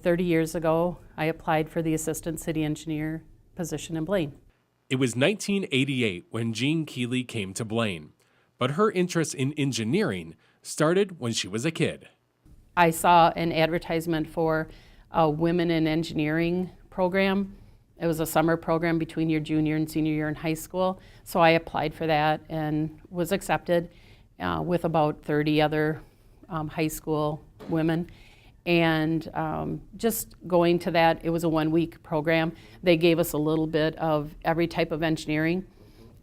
30 years ago, I applied for the assistant city engineer position in Blaine. It was 1988 when Jean Keely came to Blaine, but her interest in engineering started when she was a kid. I saw an advertisement for a Women in Engineering program. It was a summer program between your junior and senior year in high school. So I applied for that and was accepted with about 30 other high school women. And just going to that, it was a 1-week program. They gave us a little bit of every type of engineering.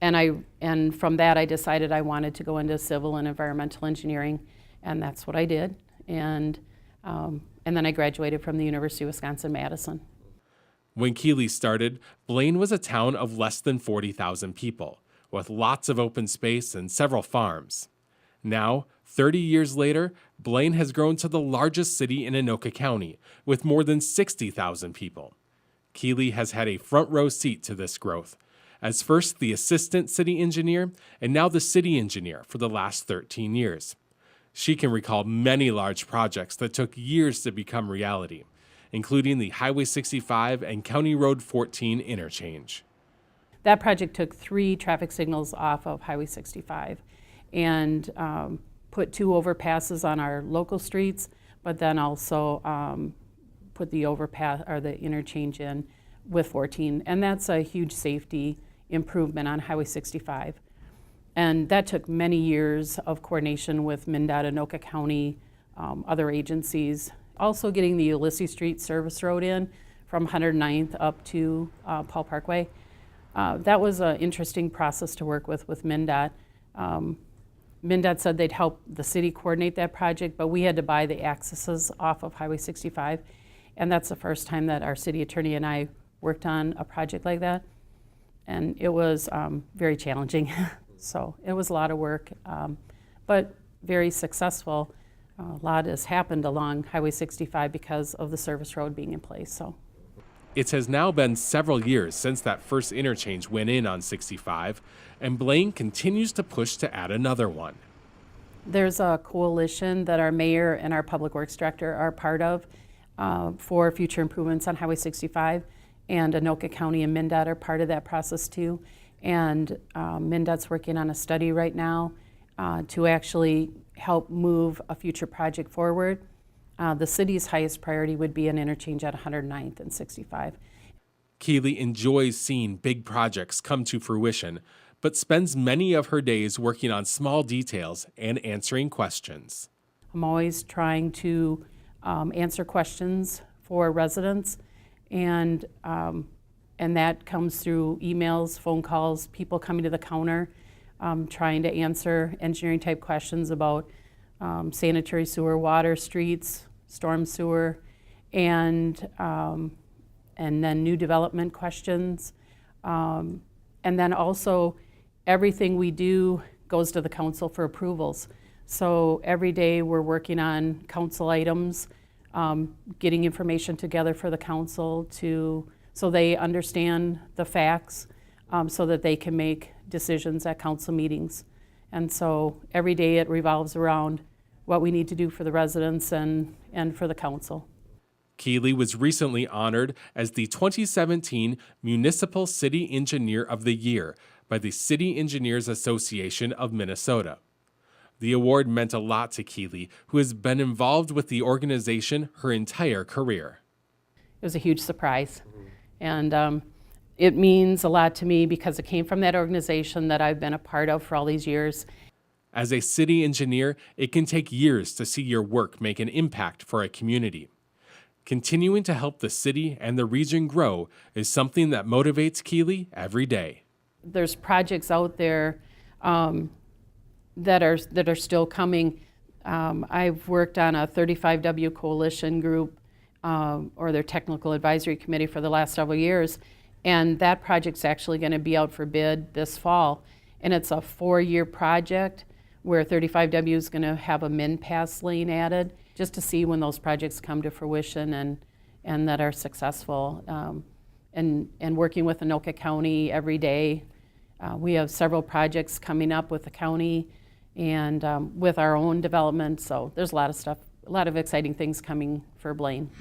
And from that, I decided I wanted to go into civil and environmental engineering, and that's what I did. And then I graduated from the University of Wisconsin-Madison. When Keely started, Blaine was a town of less than 40,000 people, with lots of open space and several farms. Now, 30 years later, Blaine has grown to the largest city in Anoka County, with more than 60,000 people. Keely has had a front row seat to this growth, as first the assistant city engineer and now the city engineer for the last 13 years. She can recall many large projects that took years to become reality, including the Highway 65 and County Road 14 interchange. That project took 3 traffic signals off of Highway 65 and put 2 overpasses on our local streets, but then also put the overpass or the interchange in with 14. And that's a huge safety improvement on Highway 65. And that took many years of coordination with MnDOT, Anoka County, other agencies. Also getting the Ulysses Street service road in from 109th up to Paul Parkway. That was an interesting process to work with MnDOT. MnDOT said they'd help the city coordinate that project, but we had to buy the accesses off of Highway 65. And that's the first time that our city attorney and I worked on a project like that. And it was very challenging. So it was a lot of work, but very successful. A lot has happened along Highway 65 because of the service road being in place. So it has now been several years since that first interchange went in on 65, and Blaine continues to push to add another one. There's a coalition that our mayor and our public works director are part of for future improvements on Highway 65, and Anoka County and MnDOT are part of that process too. And MnDOT's working on a study right now to actually help move a future project forward. The city's highest priority would be an interchange at 109th and 65. Keely enjoys seeing big projects come to fruition, but spends many of her days working on small details and answering questions. I'm always trying to answer questions for residents, and that comes through emails, phone calls, people coming to the counter, trying to answer engineering type questions about sanitary sewer, water, streets, storm sewer, and then new development questions. And then also everything we do goes to the council for approvals. So every day we're working on council items, getting information together for the council so they understand the facts, so that they can make decisions at council meetings. And so every day it revolves around what we need to do for the residents and for the council. Keely was recently honored as the 2017 Municipal City Engineer of the Year by the City Engineers Association of Minnesota. The award meant a lot to Keely, who has been involved with the organization her entire career. It was a huge surprise. And it means a lot to me because it came from that organization that I've been a part of for all these years. As a city engineer, it can take years to see your work make an impact for a community. Continuing to help the city and the region grow is something that motivates Keely every day. There's projects out there that are still coming. I've worked on a 35W coalition group or their technical advisory committee for the last several years, and that project's actually going to be out for bid this fall. And it's a 4-year project where 35W is going to have a min-pass lane added, just to see when those projects come to fruition and that are successful. And working with Anoka County every day. We have several projects coming up with the county and with our own development, so there's a lot of stuff, a lot of exciting things coming for Blaine.